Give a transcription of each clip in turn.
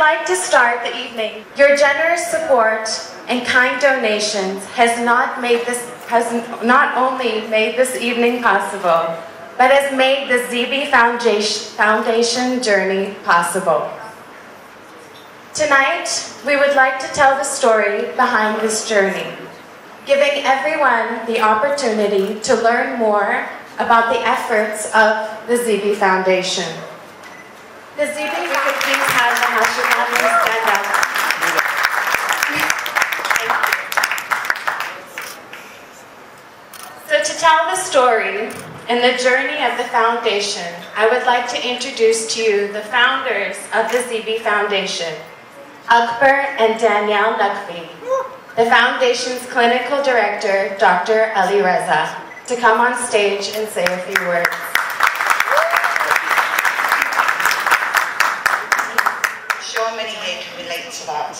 like to start the evening. Your generous support and kind donations has not only made this evening possible, but has made the ZB Foundation journey possible. Tonight, we would like to tell the story behind this journey, giving everyone the opportunity to learn more about the efforts of the ZB Foundation. The ZB, we could please have the Hashimoto's stand up. So to tell the story and the journey of the foundation, I would like to introduce to you the founders of the ZB Foundation, Akbar and Danielle Naqvi, the foundation's clinical director, Dr. Ali Reza, to come on stage and say a few words. Many here can relate to that.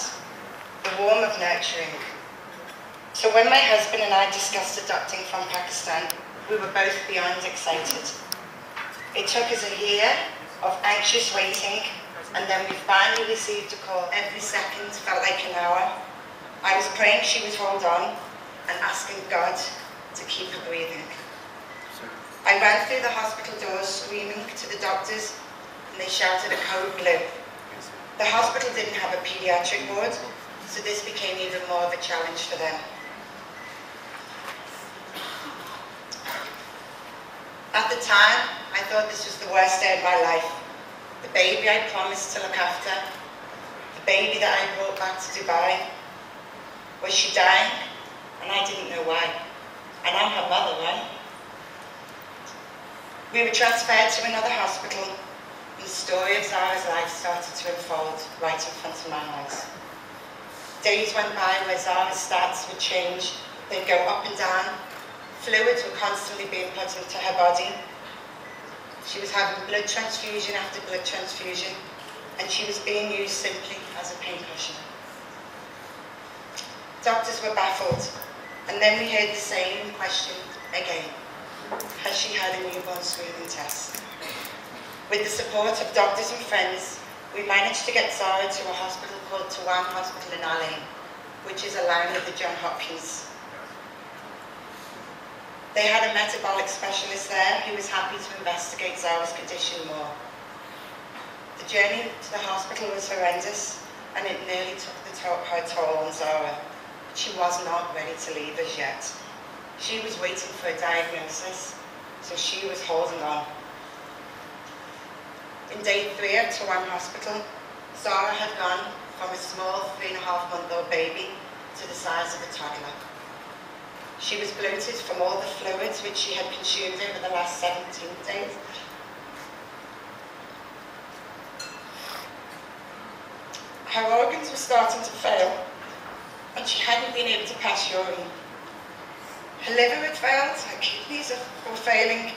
The warmth of nurturing. So when my husband and I discussed adopting from Pakistan, we were both beyond excited. It took us a year of anxious waiting, and then we finally received a call. Every second felt like an hour. I was praying she would hold on and asking God to keep her breathing. I ran through the hospital doors screaming to the doctors, and they shouted a code blue. The hospital didn't have a pediatric ward, so this became even more of a challenge for them. At the time, I thought this was the worst day of my life. The baby I promised to look after, the baby that I brought back to Dubai. Was she dying? And I didn't know why. And I'm her mother, right? We were transferred to another hospital. The story of Zara's life started to unfold right in front of my eyes. Days went by where Zara's stats would change. They'd go up and down. Fluids were constantly being put into her body. She was having blood transfusion after blood transfusion, and she was being used simply as a pain cushion. Doctors were baffled, and then we heard the same question again. Has she had a newborn screening test? With the support of doctors and friends, we managed to get Zara to a hospital called Tawan Hospital in Al Ain, which is aligned with the Johns Hopkins. They had a metabolic specialist there who was happy to investigate Zara's condition more. The journey to the hospital was horrendous, and it nearly took her toll on Zara. But she was not ready to leave us yet. She was waiting for a diagnosis, so she was holding on. In day 3 of Tawan Hospital, Zara had gone from a small 3.5-month-old baby to the size of a toddler. She was bloated from all the fluids which she had consumed over the last 17 days. Her organs were starting to fail, and she hadn't been able to pass urine. Her liver had failed, her kidneys were failing,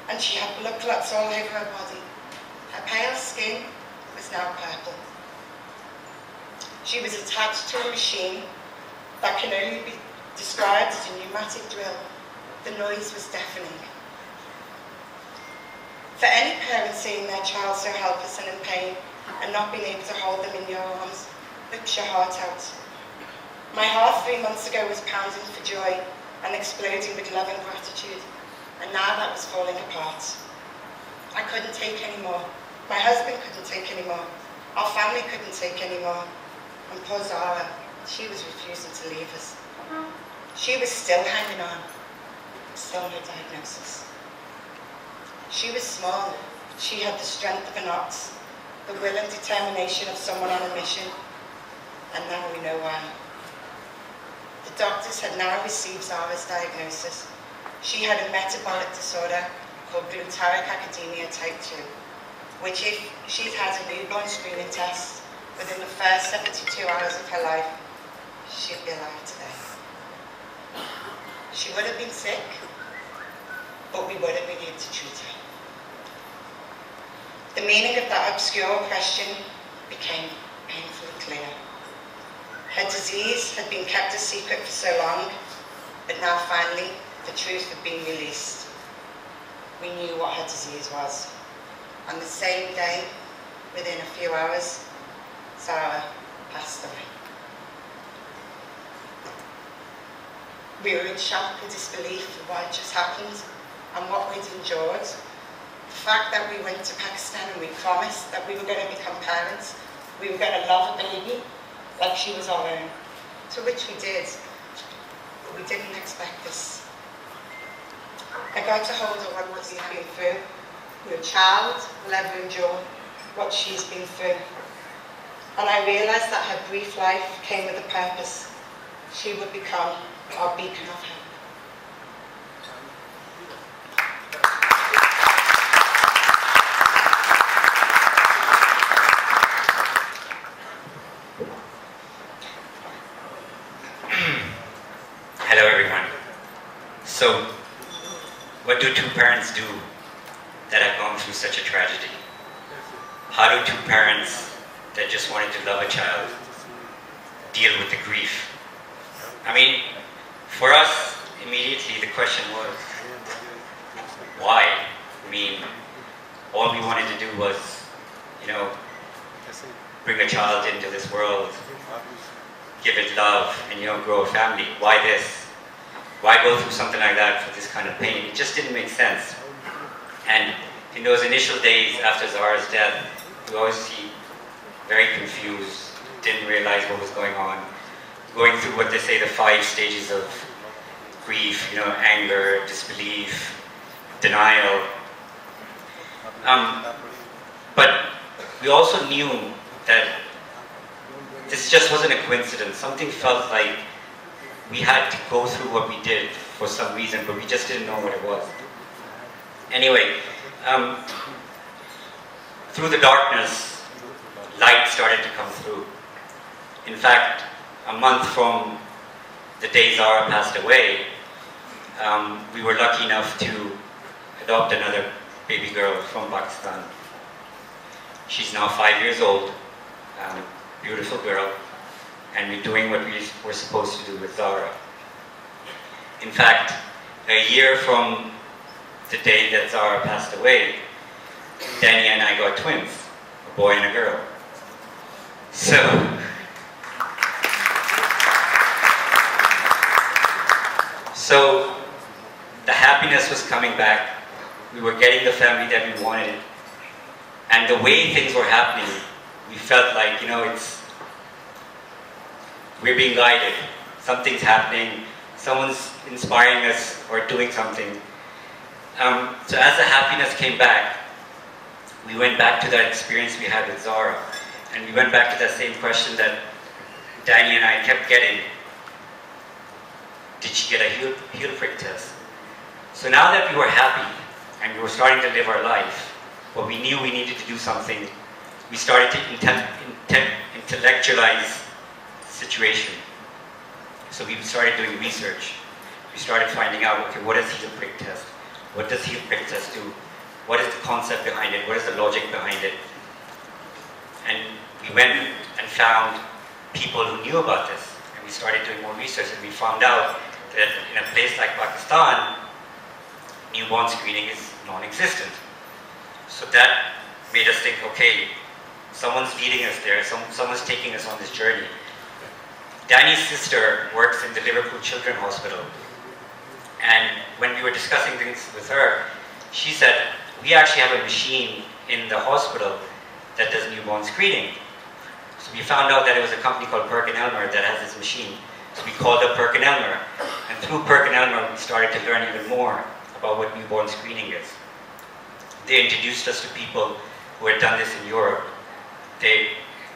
and she had blood clots all over her body. Her pale skin was now purple. She was attached to a machine that can only be described as a pneumatic drill. The noise was deafening. For any parent seeing their child so helpless and in pain and not being able to hold them in your arms rips your heart out. My heart 3 months ago was pounding for joy and exploding with love and gratitude, and now that was falling apart. I couldn't take any more. My husband couldn't take any more. Our family couldn't take any more. And poor Zara, she was refusing to leave us. She was still hanging on. Still no diagnosis. She was small. She had the strength of an ox, the will and determination of someone on a mission. And now we know why. The doctors had now received Zara's diagnosis. She had a metabolic disorder called glutaric acidemia type 2, which if she'd had a newborn screening test within the first 72 hours of her life, she'd be alive today. She would have been sick, but we would have been able to treat her. The meaning of that obscure question became painfully clear. Her disease had been kept a secret for so long, but now finally the truth had been released. We knew what her disease was. On the same day, within a few hours, Zara passed away. We were in shock and disbelief of what had just happened and what we'd endured. The fact that we went to Pakistan and we promised that we were going to become parents, we were going to love a baby like she was our own, to which we did, but we didn't expect this. I got to hold her on what she's been through. No child will ever endure what she's been through. And I realised that her brief life came with a purpose. She would become our beacon of hope. Hello everyone. So, what do two parents do that have gone through such a tragedy? How do two parents that just wanted to love a child deal with the grief? I mean, for us, immediately the question was, why? I mean, all we wanted to do was, bring a child into this world, give it love, and grow a family. Why this? Why go through something like that for this kind of pain? It just didn't make sense. And in those initial days after Zara's death, we always see very confused, didn't realize what was going on, going through what they say the 5 stages of grief, anger, disbelief, denial. But we also knew that this just wasn't a coincidence. Something felt like we had to go through what we did for some reason, but we just didn't know what it was. Anyway, through the darkness, light started to come through. In fact, a month from the day Zara passed away, we were lucky enough to adopt another baby girl from Pakistan. She's now 5 years old, beautiful girl, and we're doing what we were supposed to do with Zara. In fact, a year from the day that Zara passed away, Danny and I got twins, a boy and a girl. So the happiness was coming back. We were getting the family that we wanted. And the way things were happening, we felt like, we're being guided. Something's happening. Someone's inspiring us or doing something. So as the happiness came back, we went back to that experience we had with Zara. And we went back to that same question that Danny and I kept getting. Did she get a heel prick test? So now that we were happy and we were starting to live our life, but we knew we needed to do something, we started to intellectualize the situation. So we started doing research. We started finding out, okay, what is heel prick test? What does heel prick test do? What is the concept behind it? What is the logic behind it? And we went and found people who knew about this. And we started doing more research, and we found out that in a place like Pakistan, newborn screening is non-existent. So that made us think, okay, someone's leading us there, someone's taking us on this journey. Danny's sister works in the Liverpool Children's Hospital. And when we were discussing things with her, she said, we actually have a machine in the hospital that does newborn screening. So we found out that it was a company called PerkinElmer that has this machine. So we called up PerkinElmer. And through PerkinElmer, we started to learn even more about what newborn screening is. They introduced us to people who had done this in Europe.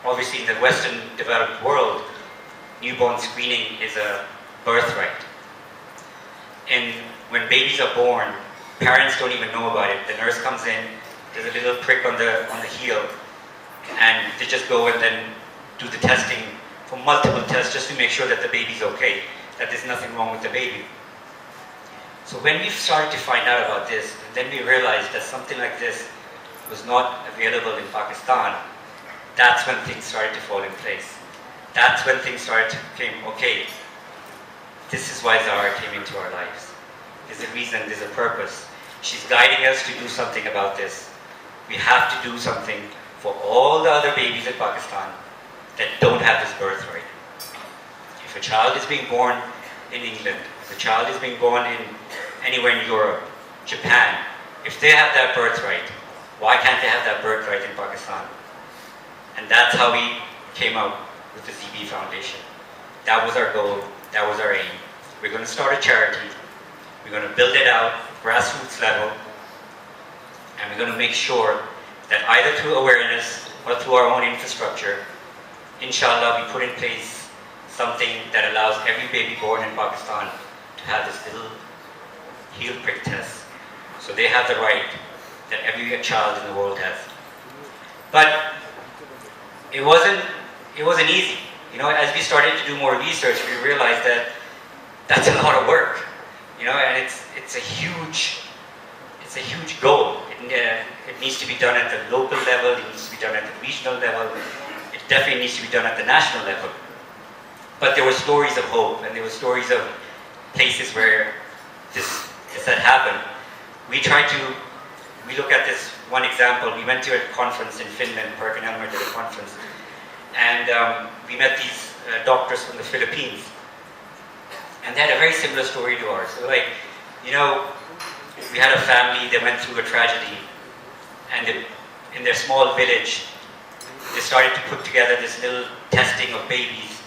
Obviously in the Western developed world, newborn screening is a birthright. And when babies are born, parents don't even know about it. The nurse comes in, there's a little prick on the heel, and they just go and then do the testing for multiple tests just to make sure that the baby's okay, that there's nothing wrong with the baby. So when we started to find out about this, then we realized that something like this was not available in Pakistan. That's when things started to fall in place. That's when things started to become, okay, this is why Zara came into our lives. There's a reason, there's a purpose. She's guiding us to do something about this. We have to do something for all the other babies in Pakistan that don't have this birthright. If a child is being born in England, if a child is being born in anywhere in Europe, Japan, if they have that birthright, why can't they have that birthright in Pakistan? And that's how we came out with the ZB Foundation. That was our goal, that was our aim. We're going to start a charity, we're going to build it out, grassroots level, and we're going to make sure that either through awareness or through our own infrastructure, inshallah, we put in place something that allows every baby born in Pakistan to have this little heel prick test. So they have the right that every child in the world has. But it wasn't easy. You know, as we started to do more research, we realized that that's a lot of work. You know, and it's a huge goal. It needs to be done at the local level, it needs to be done at the regional level, it definitely needs to be done at the national level. But there were stories of hope, and there were stories of places where this had happened. We look at this one example. We went to a conference in Finland, PerkinElmer did a conference, and we met these doctors from the Philippines. And they had a very similar story to ours. So like, you know, we had a family, they went through a tragedy, and in their small village, they started to put together this little testing of babies.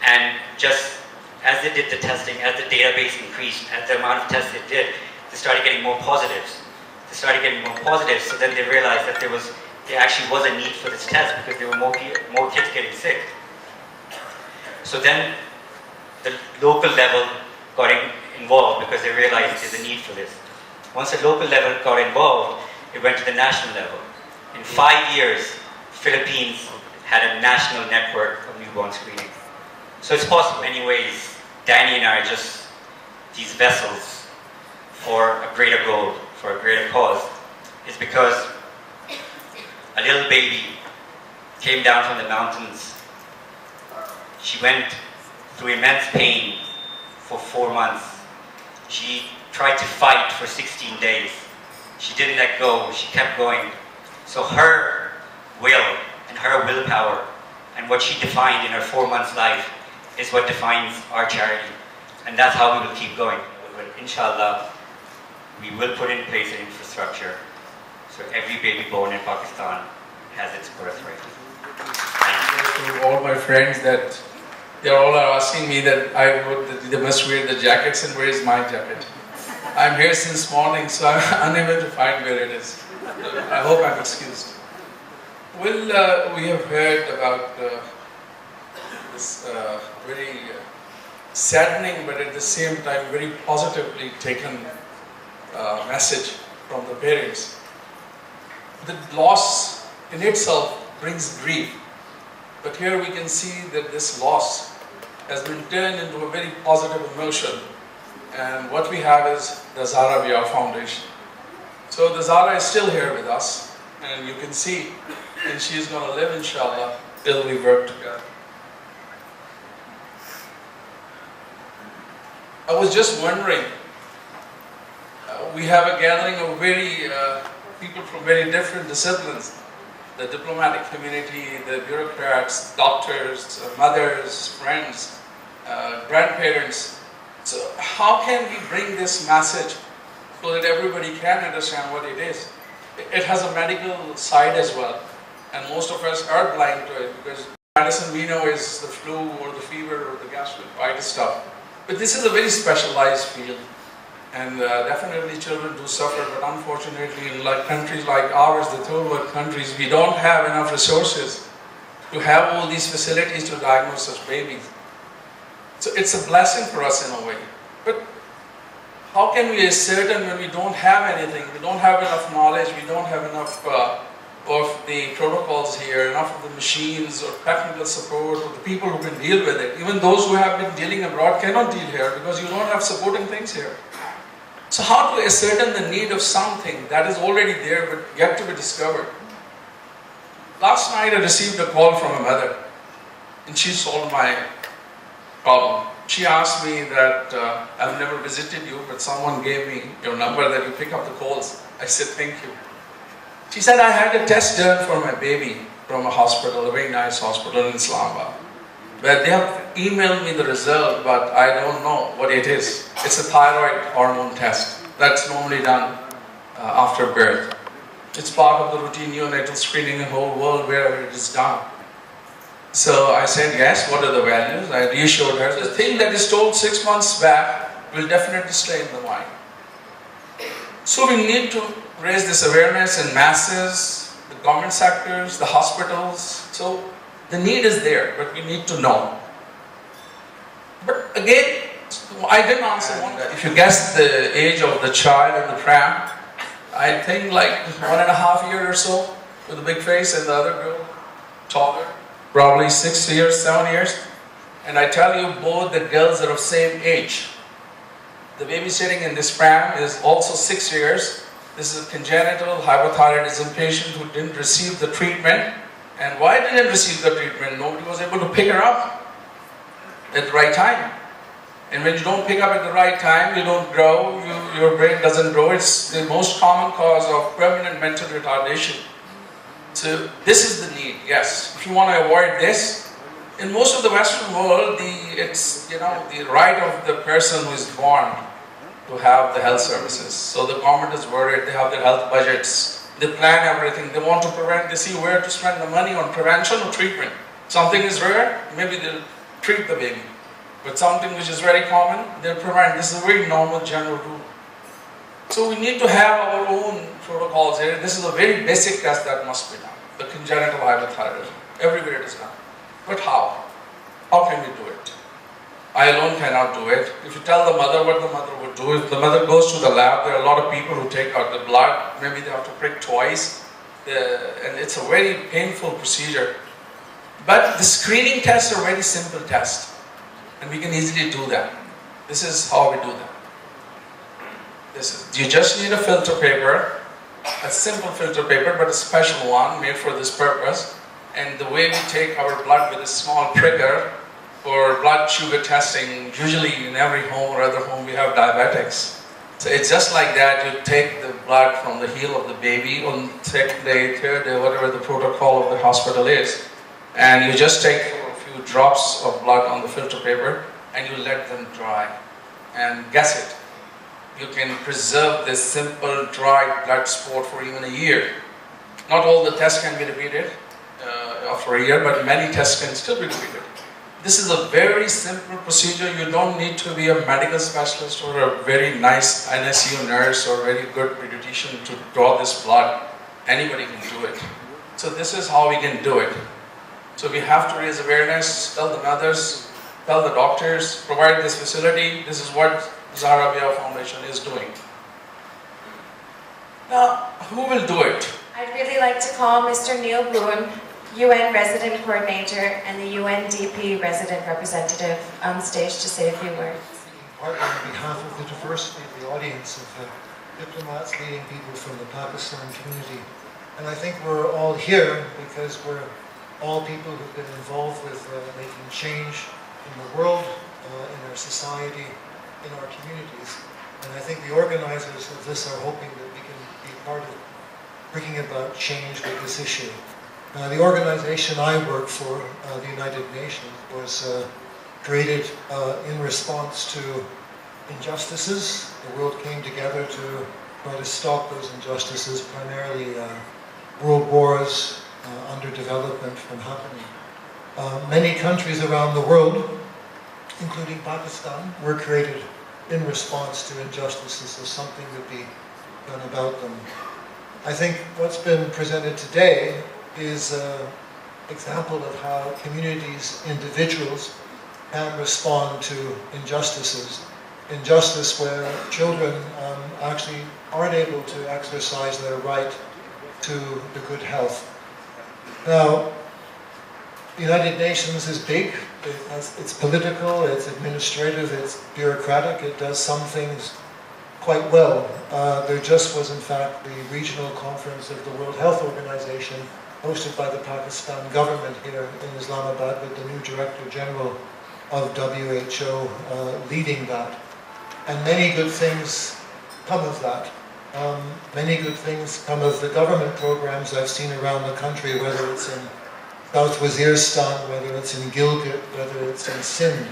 And just as they did the testing, as the database increased, as the amount of tests they did, they started getting more positives. So then they realized that there actually was a need for this test because there were more kids getting sick. So then the local level got involved because they realized there's a need for this. Once the local level got involved, it went to the national level. In 5 years, Philippines had a national network of newborn screening. So it's possible. Anyways, Danny and I are just these vessels for a greater goal, for a greater cause. It's because a little baby came down from the mountains. She went through immense pain for 4 months. She tried to fight for 16 days. She didn't let go, she kept going. So her will and her willpower and what she defined in her 4 months life is what defines our charity. And that's how we will keep going. Inshallah, we will put in place an infrastructure so every baby born in Pakistan has its birthright. To all my friends that they all are asking me that they must wear the jackets, and where is my jacket? I'm here since morning, so I'm unable to find where it is. I hope I'm excused. Well, we have heard about this very saddening, but at the same time very positively taken message from the parents. The loss in itself brings grief, but here we can see that this loss has been turned into a very positive emotion, and what we have is the Zahra Bia Foundation. So the Zahra is still here with us, and you can see, and she is going to live, inshallah, till we work together. I was just wondering, we have a gathering of people from very different disciplines. The diplomatic community, the bureaucrats, doctors, mothers, friends, grandparents. So how can we bring this message so that everybody can understand what it is? It has a medical side as well, and most of us are blind to it because medicine we know is the flu or the fever or the gastroenteritis stuff. But this is a very specialized field, and definitely children do suffer, but unfortunately in countries like ours, the third world countries, we don't have enough resources to have all these facilities to diagnose such babies. So it's a blessing for us in a way. But how can we ascertain when we don't have anything, we don't have enough knowledge, we don't have enough of the protocols here, enough of the machines or technical support or the people who can deal with it. Even those who have been dealing abroad cannot deal here because you don't have supporting things here. So how to ascertain the need of something that is already there but yet to be discovered? Last night I received a call from a mother, and she solved my problem. She asked me that I've never visited you, but someone gave me your number that you pick up the calls. I said, thank you. She said, I had a test done for my baby, from a hospital, a very nice hospital in Islamabad. But they have emailed me the result, but I don't know what it is. It's a thyroid hormone test that's normally done after birth. It's part of the routine neonatal screening in the whole world wherever it is done. So I said, yes, what are the values? I reassured her, the thing that is told 6 months back will definitely stay in the mind. So we need to raise this awareness in masses, the government sectors, the hospitals. So the need is there, but we need to know. But again, I didn't answer one. If you guess the age of the child in the pram, I think like 1.5 years or so, with a big face, and the other girl, taller, probably 6 years, 7 years. And I tell you, both the girls are of same age. The baby sitting in this pram is also 6 years. This is a congenital hypothyroidism patient who didn't receive the treatment. And why didn't receive the treatment? Nobody was able to pick her up at the right time. And when you don't pick up at the right time, you don't grow, your brain doesn't grow. It's the most common cause of permanent mental retardation. So this is the need, yes. If you want to avoid this, in most of the Western world, it's the right of the person who is born to have the health services. So the government is worried, they have their health budgets, they plan everything, they want to prevent, they see where to spend the money on prevention or treatment. Something is rare, maybe they'll treat the baby. But something which is very common, they'll prevent. This is a very normal general rule. So we need to have our own protocols here. This is a very basic test that must be done. The congenital hypothyroidism. Everywhere it is done. But how? How can we do it? I alone cannot do it. If you tell the mother what the mother would do, if the mother goes to the lab, there are a lot of people who take out the blood. Maybe they have to prick twice. And it's a very painful procedure. But the screening tests are very simple tests. And we can easily do that. This is how we do that. You just need a filter paper, a simple filter paper, but a special one made for this purpose. And the way we take our blood with a small pricker for blood sugar testing, usually in every home or other home we have diabetics. So it's just like that. You take the blood from the heel of the baby on second day, third day, whatever the protocol of the hospital is, and you just take drops of blood on the filter paper and you let them dry and guess it. You can preserve this simple dry blood sport for even a year. Not all the tests can be repeated after a year, but many tests can still be repeated. This is a very simple procedure. You don't need to be a medical specialist or a very nice NSU nurse or very good pediatrician to draw this blood. Anybody can do it. So this is how we can do it. So we have to raise awareness, tell the mothers, tell the doctors, provide this facility. This is what Zahrabia Foundation is doing. Now, who will do it? I'd really like to call Mr. Neil Bloom, UN Resident Coordinator and the UNDP Resident Representative on stage to say a few words. Partly on behalf of the diversity of the audience of diplomats, leading people from the Pakistan community. And I think we're all here because we're all people who've been involved with making change in the world, in our society, in our communities. And I think the organizers of this are hoping that we can be part of bringing about change with this issue. The organization I work for, the United Nations, was created in response to injustices. The world came together to try to stop those injustices, primarily world wars, underdevelopment from happening. Many countries around the world, including Pakistan, were created in response to injustices, so something would be done about them. I think what's been presented today is an example of how communities, individuals, can respond to injustices. Injustice where children actually aren't able to exercise their right to the good health. Now, the United Nations is big, it's political, it's administrative, it's bureaucratic, it does some things quite well. There just was in fact the regional conference of the World Health Organization hosted by the Pakistan government here in Islamabad with the new Director General of WHO leading that. And many good things come of that. Many good things come of the government programs I've seen around the country, whether it's in South Waziristan, whether it's in Gilgit, whether it's in Sindh.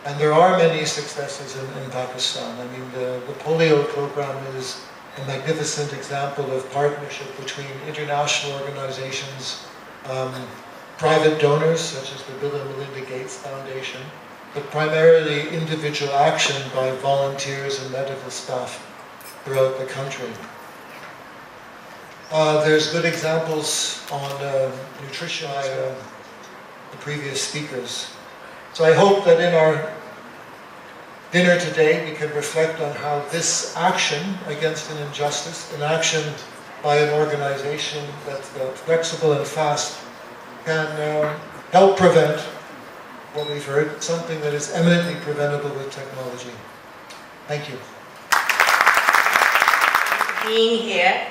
And there are many successes in Pakistan. I mean, the polio program is a magnificent example of partnership between international organizations, private donors such as the Bill and Melinda Gates Foundation, but primarily individual action by volunteers and medical staff throughout the country. There's good examples on nutrition by the previous speakers. So I hope that in our dinner today we can reflect on how this action against an injustice, an action by an organization that's flexible and fast, can help prevent what we've heard, something that is eminently preventable with technology. Thank you. Being here.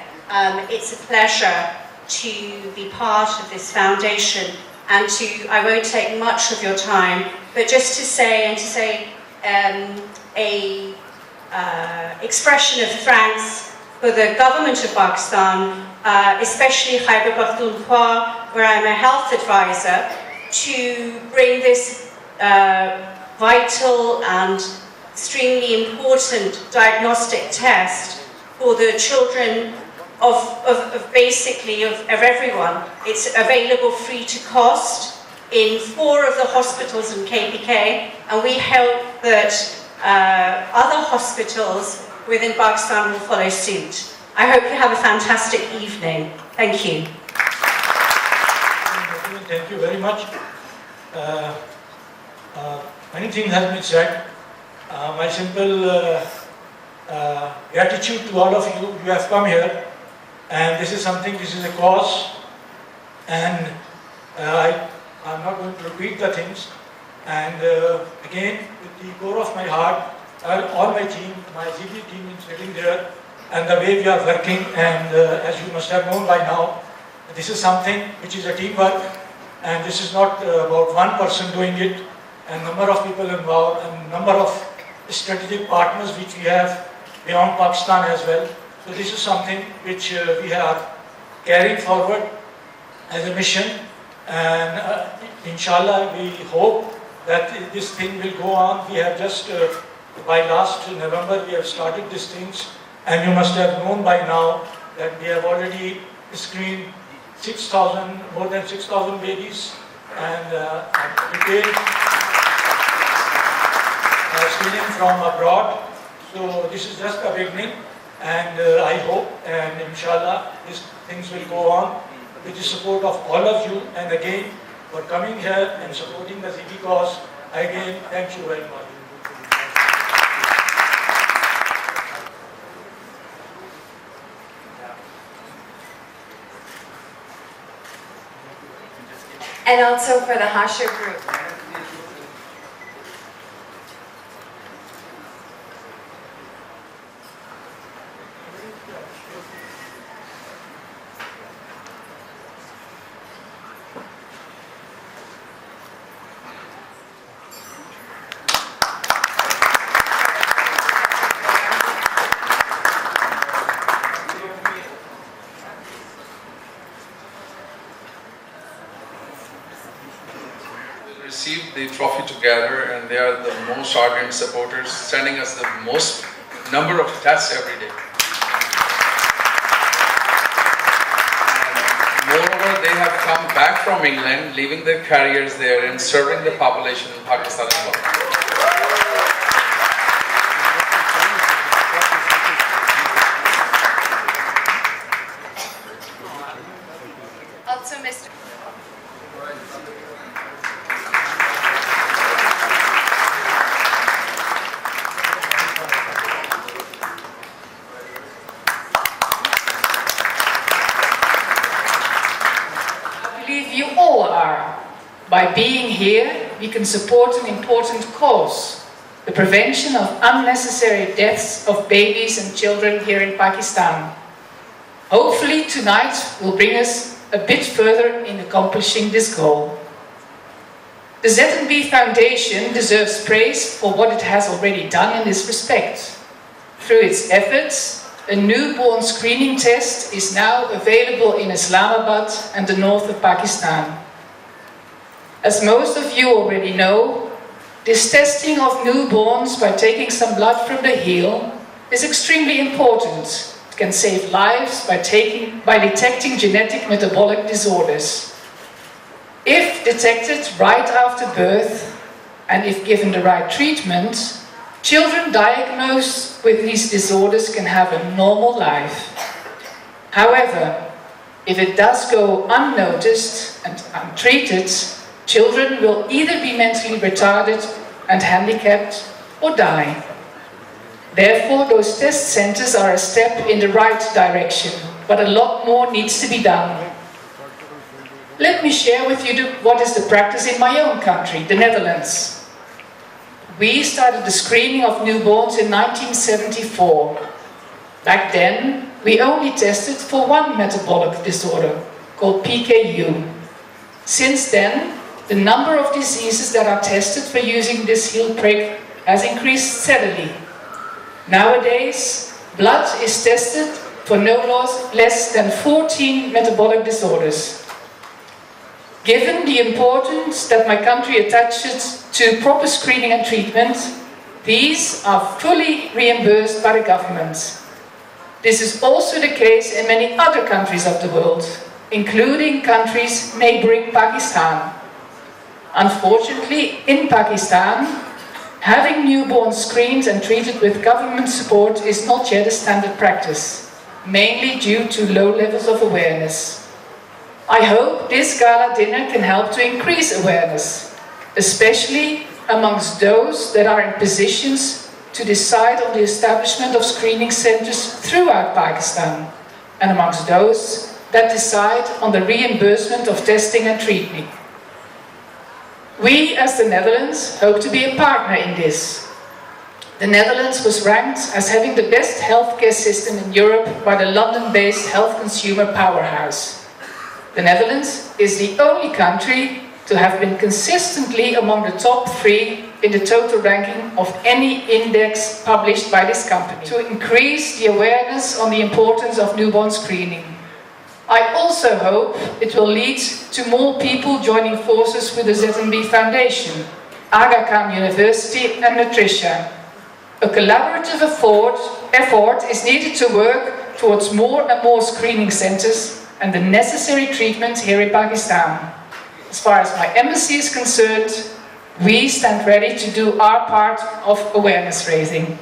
It's a pleasure to be part of this foundation and I won't take much of your time, but just to say expression of thanks for the government of Pakistan, especially Khyber Pakhtunkhwa, where I'm a health advisor, to bring this vital and extremely important diagnostic test for the children of basically everyone. It's available free to cost in 4 of the hospitals in KPK, and we hope that other hospitals within Pakistan will follow suit. I hope you have a fantastic evening. Thank you. Thank you very much. Many things have been said. My simple gratitude to all of you. You have come here, and this is a cause, and I'm not going to repeat the things. And again, with the core of my heart, all my team, my ZB team is sitting there, and the way we are working, and as you must have known by now, this is something which is a teamwork, and this is not about one person doing it, and number of people involved, and number of strategic partners which we have beyond Pakistan as well. So this is something which we are carrying forward as a mission, and inshallah we hope that this thing will go on. We have just, by last November, we have started these things, and you must have known by now that we have already screened more than 6,000 babies, and retail screening from abroad. So this is just a beginning, and I hope and inshallah these things will go on with the support of all of you, and again for coming here and supporting the ZB cause. Again, thank you very much. And also for the Hasher group. Received the trophy together, and they are the most ardent supporters, sending us the most number of tests every day. And moreover, they have come back from England, leaving their careers there and serving the population in Pakistan as well. Also, Mr. You all are. By being here, we can support an important cause, the prevention of unnecessary deaths of babies and children here in Pakistan. Hopefully tonight will bring us a bit further in accomplishing this goal. The ZNB Foundation deserves praise for what it has already done in this respect. Through its efforts, a newborn screening test is now available in Islamabad and the north of Pakistan. As most of you already know, this testing of newborns by taking some blood from the heel is extremely important. It can save lives by detecting genetic metabolic disorders. If detected right after birth, and if given the right treatment, children diagnosed with these disorders can have a normal life. However, if it does go unnoticed and untreated, children will either be mentally retarded and handicapped or die. Therefore, those test centers are a step in the right direction, but a lot more needs to be done. Let me share with you what is the practice in my own country, the Netherlands. We started the screening of newborns in 1974. Back then, we only tested for one metabolic disorder, called PKU. Since then, the number of diseases that are tested for using this heel prick has increased steadily. Nowadays, blood is tested for no less than 14 metabolic disorders. Given the importance that my country attaches to proper screening and treatment, these are fully reimbursed by the government. This is also the case in many other countries of the world, including countries neighboring Pakistan. Unfortunately, in Pakistan, having newborns screened and treated with government support is not yet a standard practice, mainly due to low levels of awareness. I hope this gala dinner can help to increase awareness, especially amongst those that are in positions to decide on the establishment of screening centers throughout Pakistan, and amongst those that decide on the reimbursement of testing and treatment. We, as the Netherlands, hope to be a partner in this. The Netherlands was ranked as having the best healthcare system in Europe by the London-based Health Consumer Powerhouse. The Netherlands is the only country to have been consistently among the top 3 in the total ranking of any index published by this company, to increase the awareness on the importance of newborn screening. I also hope it will lead to more people joining forces with the ZNB Foundation, Aga Khan University and Nutrition. A collaborative effort is needed to work towards more and more screening centers and the necessary treatment here in Pakistan. As far as my embassy is concerned, we stand ready to do our part of awareness raising.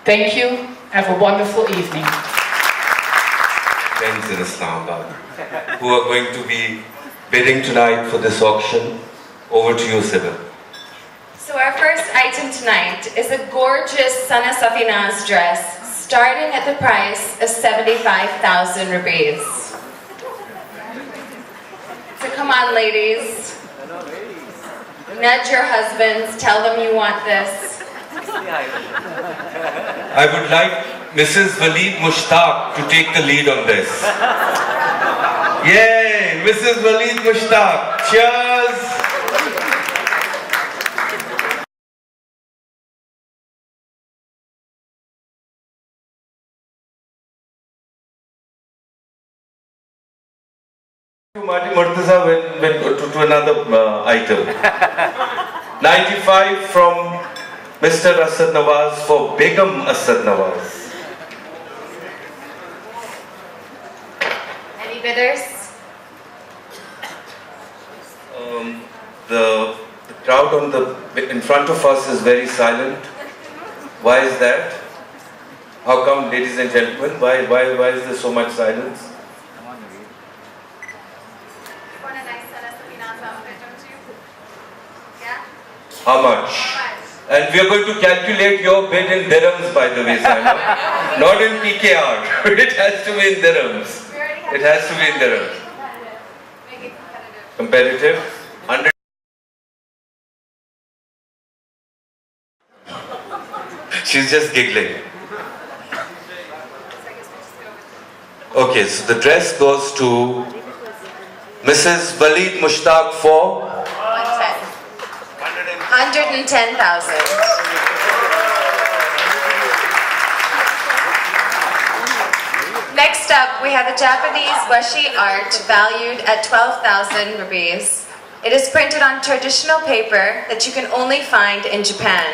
Thank you. Have a wonderful evening. Friends in Islamabad who are going to be bidding tonight for this auction. Over to you, Sibyl. So our first item tonight is a gorgeous Sana Safinaz dress, starting at the price of 75,000 rupees. So come on, ladies. Nudge your husbands, tell them you want this. I would like Mrs. Waleed Mushtaq to take the lead on this. Yay! Mrs. Waleed Mushtaq. Cheers! Marty Murtaza went to another item. 95 from Mr. Asad Nawaz for Begum Asad Nawaz. Any bidders? The crowd in front of us is very silent. Why is that? How come, ladies and gentlemen? Why is there so much silence? How much? And we are going to calculate your bid in dirhams, by the way, Simon. Not in PKR. It has to be in dirhams. It has to be in dirhams. Competitive. 100. She's just giggling. Okay, so the dress goes to Mrs. Waleed Mushtaq for 110,000. Next up, we have a Japanese washi art valued at 12,000 rupees. It is printed on traditional paper that you can only find in Japan.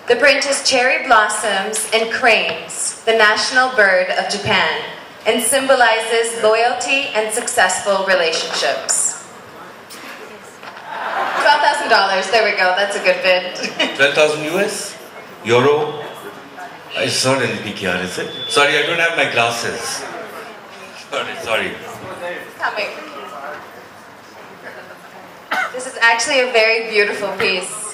The print is cherry blossoms and cranes, the national bird of Japan, and symbolizes loyalty and successful relationships. $12,000, there we go, that's a good bid. 12,000 US? Euro? It's not in PKR, is it? Sorry, I don't have my glasses. Sorry. Coming. This is actually a very beautiful piece.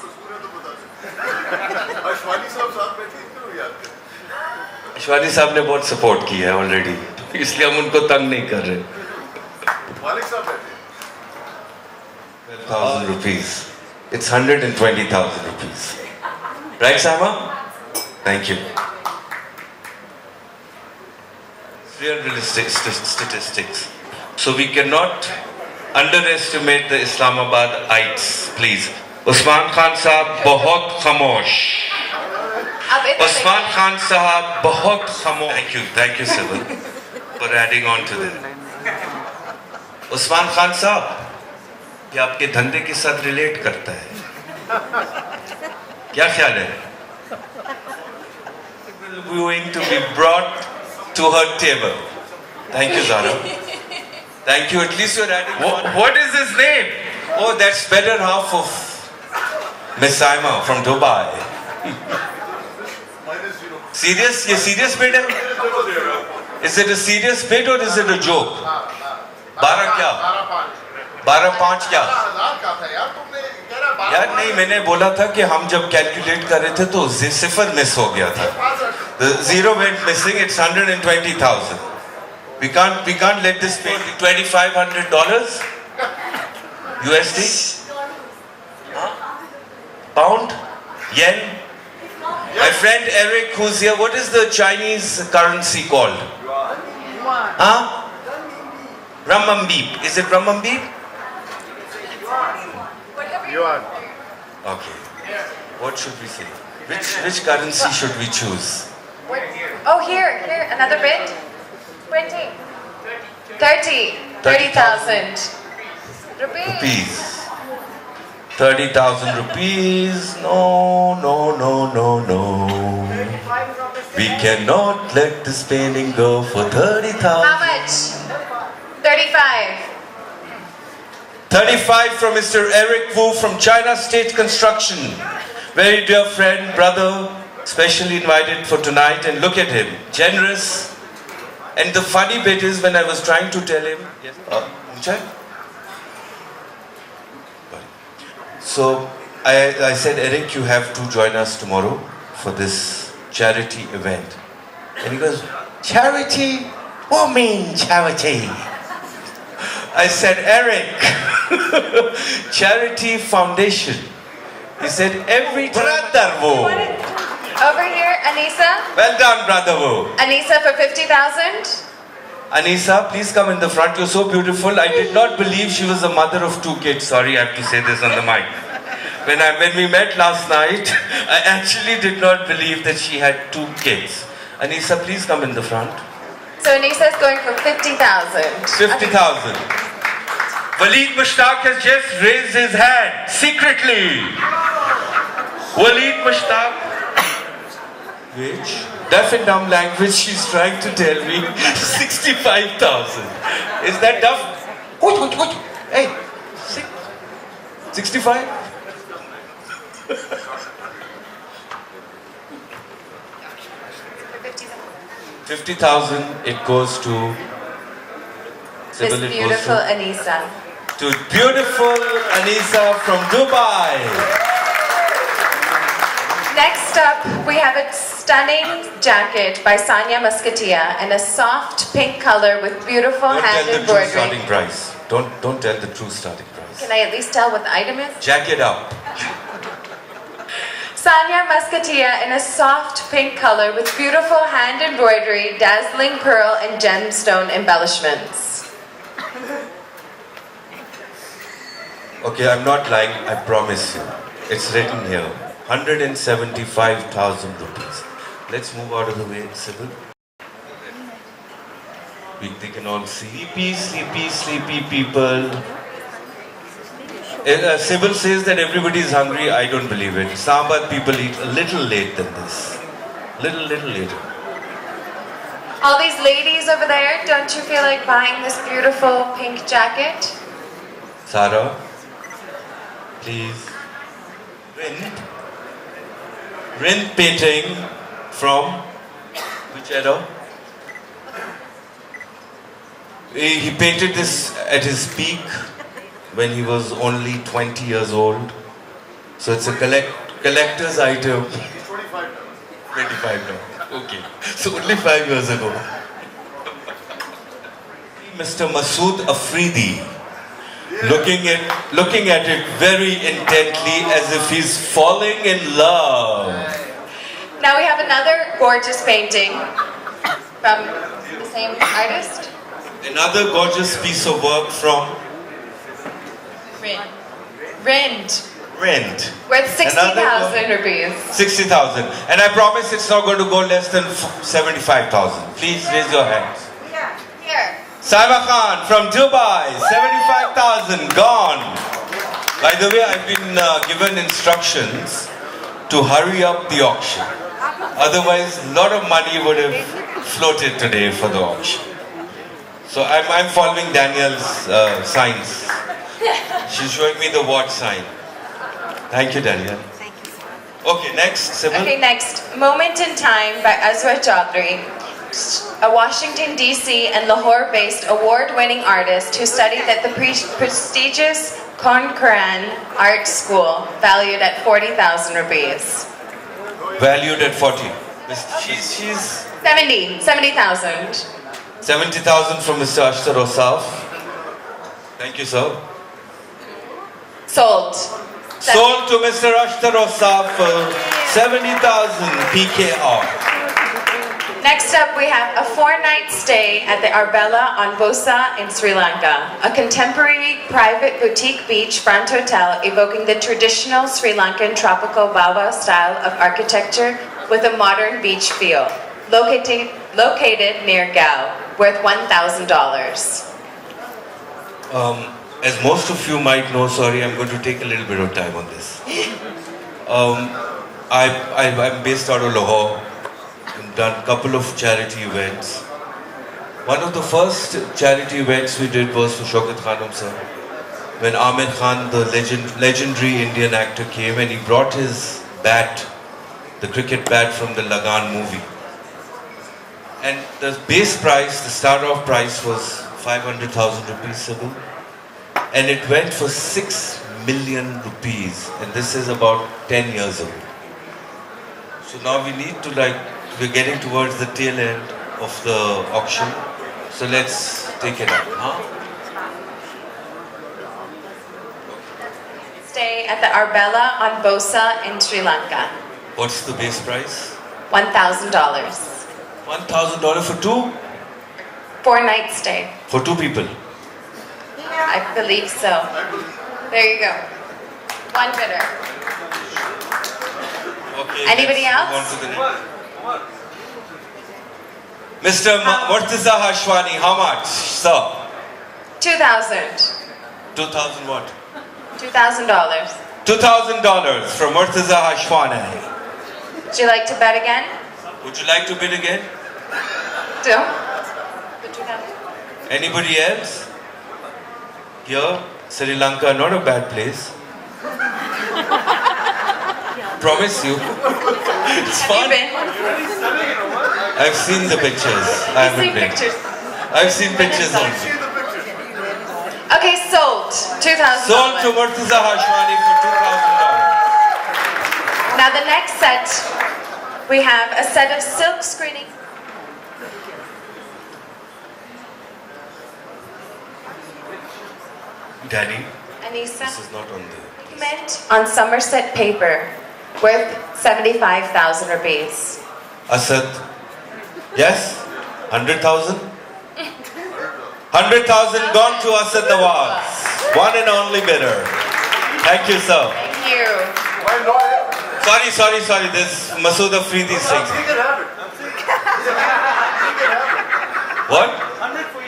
Ashwani साहब ने बहुत support की है already, इसलिए हम उनको तंग नहीं कर रहे. 12,000 rupees. It's 120,000 rupees. Right, Sama? Thank you. Realistic statistics. So we cannot underestimate the Islamabadites, please. Usman Khan Sahab, bahut khamosh. Usman Khan Sahab, bahut khamosh. Thank you, Sibyl, for adding on to that. Usman Khan Sahab, ये आपके धंधे के साथ relate करता है. क्या ख्याल है? Going to be brought to her table. Thank you, Zara. Thank you. At least you're adding. What is his name? Oh, that's better half of Miss Saima from Dubai. Serious? ये serious bid है? Is it a serious bid or is it a joke? 12 क्या? 12.5 क्या? यार नहीं, मैंने बोला था कि हम जब कैलकुलेट कर रहे थे तो सिफर मिस हो गया था. The zero went missing. It's 120,000. We can't let this pay. $2,500 USD, pound, yen. My friend Eric, who's here, what is the Chinese currency called? Huh? Renminbi. Is it renminbi? Yuan. Okay. What should we say? Which currency should we choose? Oh, here, another bid? 20. 30,000 Rupees. 30,000 rupees. No. We cannot let this painting go for 30,000. How much? 35. 35 from Mr. Eric Wu from China State Construction. Very dear friend, brother, specially invited for tonight, and look at him, generous. And the funny bit is when I was trying to tell him, so I said, Eric, you have to join us tomorrow for this charity event. And he goes, charity? What mean charity? I said, Eric, charity foundation. He said, every brother Wu. Over here, Anisa. Well done, brother Wu. Anisa for 50,000. Anisa, please come in the front. You're so beautiful. I did not believe she was a mother of 2 kids. Sorry, I have to say this on the mic. When we met last night, I actually did not believe that she had 2 kids. Anisa, please come in the front. So Anisa's going for 50,000. 50,000. Waleed Mushtaq has just raised his hand secretly. Waleed Mushtaq. Which? Deaf and dumb language, she's trying to tell me 65,000. Is that tough? Hey, 65? $50,000. It goes to This beautiful Anisa. To beautiful Anisa from Dubai. Next up, we have a stunning jacket by Sanya Muscatia in a soft pink color with beautiful hand Don't tell the true embroidery. starting price. Don't tell the true starting price. Can I at least tell what the item is? Jack it up. Sanya Muscatia in a soft pink color with beautiful hand embroidery, dazzling pearl and gemstone embellishments. Okay, I'm not lying, I promise you. It's written here. 175,000 rupees. Let's move out of the way, Sibyl. They can all see. Sleepy people. Sybil says that everybody is hungry. I don't believe it. Islamabad people eat a little late than this. Little later. All these ladies over there, don't you feel like buying this beautiful pink jacket? Sarah, please. Rind painting from which era? He painted this at his peak when he was only 20 years old. So it's a collector's item. 25 now. Okay. So only 5 years ago. Mr. Masood Afridi looking at it very intently as if he's falling in love. Now we have another gorgeous painting from the same artist. Another gorgeous piece of work from Rind. Worth 60,000 rupees. 60,000. And I promise it's not going to go less than 75,000. Please raise your hands. Here. Saiba Khan from Dubai, 75,000 gone. By the way, I've been given instructions to hurry up the auction. Otherwise, a lot of money would have floated today for the auction. So I'm following Daniel's signs. She's showing me the watch sign. Thank you, Daniel. Okay, next, Sybil. Okay, next. Moment in Time by Azra Chaudhry, a Washington, D.C. and Lahore-based award-winning artist who studied at the prestigious Konkaran Art School, valued at 40,000 rupees. Valued at 40. She's 70,000. 70,000 from Mr. Ashtar Osaf. Thank you, sir. Sold. Sold to Mr. Ashtar Osaf for 70,000 PKR. Next up, we have a 4-night stay at the Arbella on Bosa in Sri Lanka, a contemporary private boutique beachfront hotel evoking the traditional Sri Lankan tropical Bauba style of architecture with a modern beach feel, located near Gao, worth $1,000. As most of you might know, sorry, I'm going to take a little bit of time on this. I'm based out of Lahore. I've done a couple of charity events. One of the first charity events we did was for Shaukat Khanum sir. When Amir Khan, the legendary Indian actor, came and he brought his bat, the cricket bat from the Lagan movie. And the base price, the start-off price was 500,000 rupees, Sybil. And it went for 6 million rupees. And this is about 10 years ago. So now we need to we're getting towards the tail end of the auction. So let's take it up, huh? Stay at the Arbella on Bosa in Sri Lanka. What's the base price? $1,000. $1,000 for two? 4-night stay. For two people. I believe so. There you go. One bidder. Okay. Anybody let's else? move on to the next. Mr. Murtaza Hashwani, how much, sir? 2,000. 2,000 what? $2,000. $2,000 from Murtaza Hashwani. Would you like to bet again? Would you like to bid again? No. The 2,000. Anybody else? Here, Sri Lanka, not a bad place. Promise you. It's Have you fun. been? I've seen the pictures. I You've haven't seen been. pictures. I've seen pictures also. Okay, sold. $2,000. Sold to Murtaza Hashwani for $2,000. Now the next set, we have a set of silk screening. Daddy, Anissa. this is not on the... Document on Somerset paper, worth 75,000 rupees. Asad. Yes? 100,000? 100,000 gone to Asad Nawaz. One and only bidder. Thank you, sir. Thank you. Sorry. This Masood Afridi thing. What? 100 for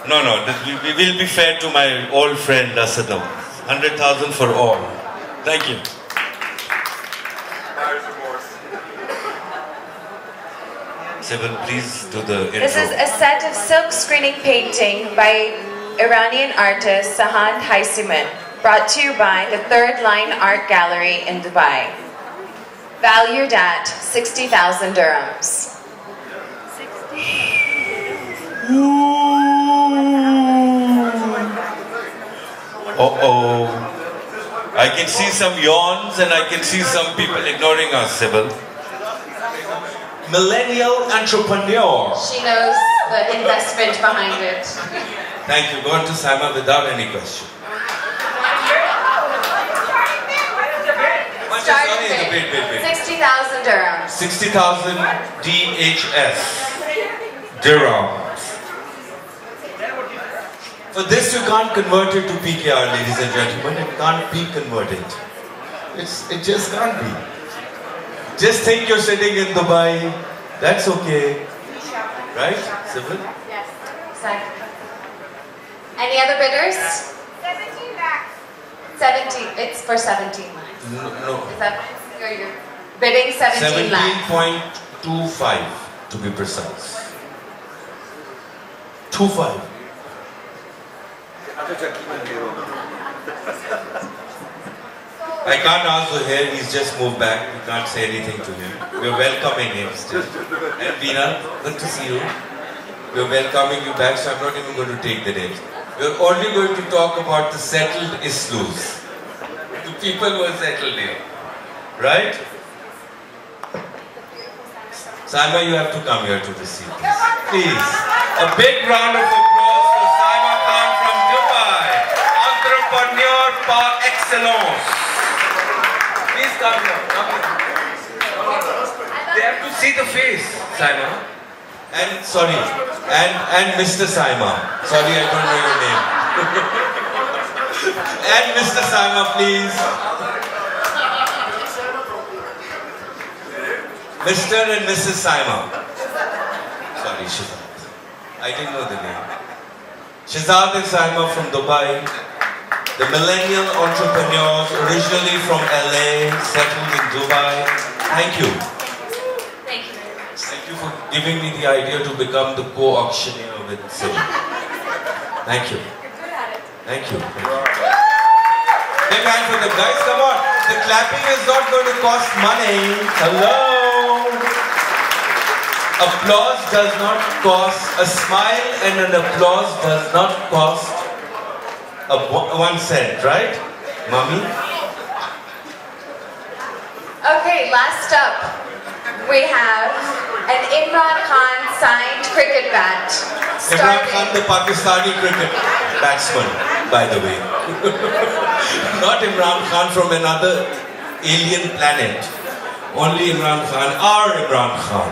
No, we will be fair to my old friend Asadam. 100,000 for all. Thank you. Sibyl, please do the intro. This is a set of silk screening painting by Iranian artist Sahand Haisiman, brought to you by the Third Line Art Gallery in Dubai. Valued at 60,000 dirhams. Uh-oh. I can see some yawns and I can see some people ignoring us, Sibyl. Millennial entrepreneur. She knows the investment behind it. Thank you. Go on to Saima without any question. Starting Wait. bid, 60,000 dirhams. 60,000 DHS. Dirhams. For this you can't convert it to PKR, ladies and gentlemen. It can't be converted. It just can't be. Just think you're sitting in Dubai. That's okay. Right, Sibyl? Yes, exactly. Any other bidders? 17 lakhs. 17. It's for 17 lakhs. No. Is that you're bidding 17 lakhs? 17.25 to be precise. 25. I can't ask Zuhair, he's just moved back. We can't say anything to him. We're welcoming him still. And Veena, good to see you. We're welcoming you back, so I'm not even going to take the names. We're only going to talk about the settled issues. The people who are settled here. Right? Saima, you have to come here to the seat, please. A big round of applause for Saima Khan from Dubai. Entrepreneur par excellence. Please come here. They have to see the face, Saima. And sorry, and Mr. Saima. Sorry, I don't know your name. And Mr. Saima, please. Mr. and Mrs. Saima. Sorry, Shazad. I didn't know the name. Shazad and Saima from Dubai. The millennial entrepreneurs, originally from LA, settled in Dubai. Thank you. Thank you. Thank you for giving me the idea to become the co-auctioneer with Sibyl. Thank you. Thank you. Big hand for the guys, come on. The clapping is not going to cost money. Hello. Applause does not cost, a smile and an applause does not cost 1 cent, right, Mommy? Okay, last up, we have an Imran Khan signed cricket bat. Imran Khan, the Pakistani cricket batsman, by the way. Not Imran Khan from another alien planet. Only Imran Khan, our Imran Khan.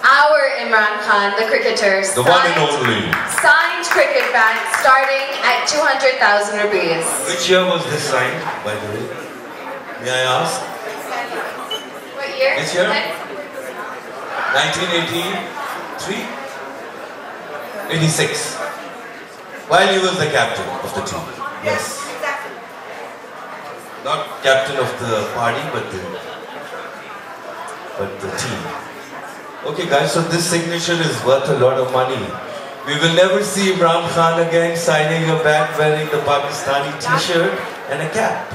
Our Imran Khan, the cricketer, The one and only. signed cricket bat starting at 200,000 rupees. Which year was this signed, by the way? May I ask? What year? Which year? 1983? 86. While he was the captain of the team. Yes. Not captain of the party, but the team. Okay guys, so this signature is worth a lot of money. We will never see Imran Khan again signing a bat wearing the Pakistani t-shirt and a cap.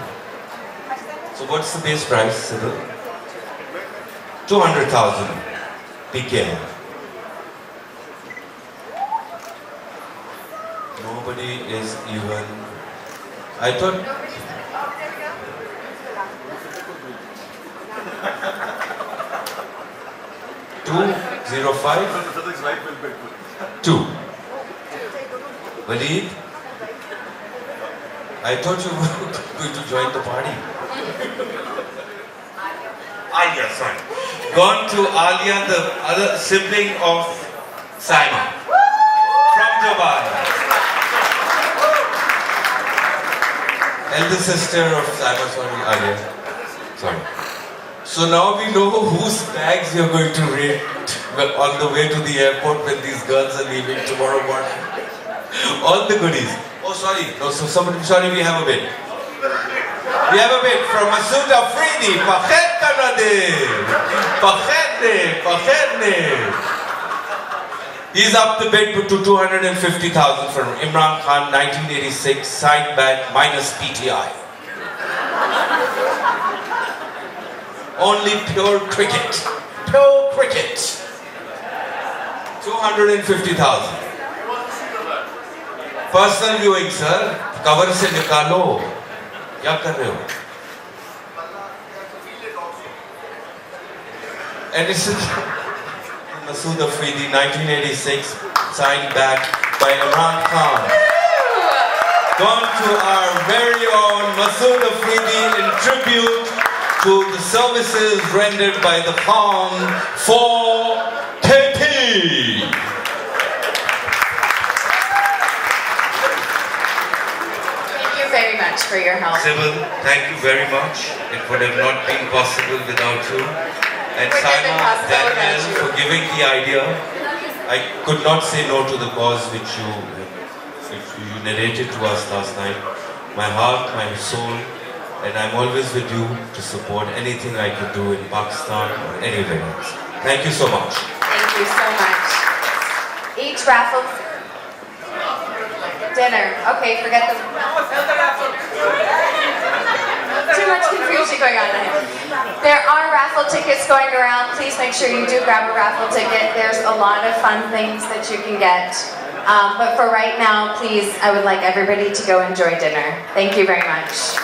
So what's the base price, Sibyl? 200,000 PKR. Nobody is even... I thought... $205? 2. Waleed? I thought you were going to join the party. Alia, sorry. Gone to Alia, the other sibling of Saima. From Dubai. Elder sister of Saima, sorry, Alia. Sorry. So now we know whose bags you're going to raid on the way to the airport when these girls are leaving tomorrow morning. All the goodies. Oh, sorry. No, so somebody, sorry, we have a bit. We have a bit from Masood Afridi. Pakhet Kanade. Pakhet. He's up the bid to 250,000 from Imran Khan, 1986, signed back minus PTI. Only pure cricket. Pure cricket. 250,000. Personal viewing, sir. Cover se nikalo. Kya kar rahe ho? Edison Masood Afridi, 1986, signed back by Imran Khan. Gone to our very own Masood Afridi in tribute to the services rendered by the Khan for KP. Thank you very much for your help. Sybil, thank you very much. It would have not been possible without you. And Would have been Saima, possible Daniel, without you. for giving the idea. I could not say no to the cause which you narrated to us last night. My heart, my soul, and I'm always with you to support anything I can do in Pakistan or anywhere else. Thank you so much. Thank you so much. Each raffle... Dinner. Okay, forget the... Too much confusion going on there. There are raffle tickets going around. Please make sure you do grab a raffle ticket. There's a lot of fun things that you can get. But for right now, please, I would like everybody to go enjoy dinner. Thank you very much.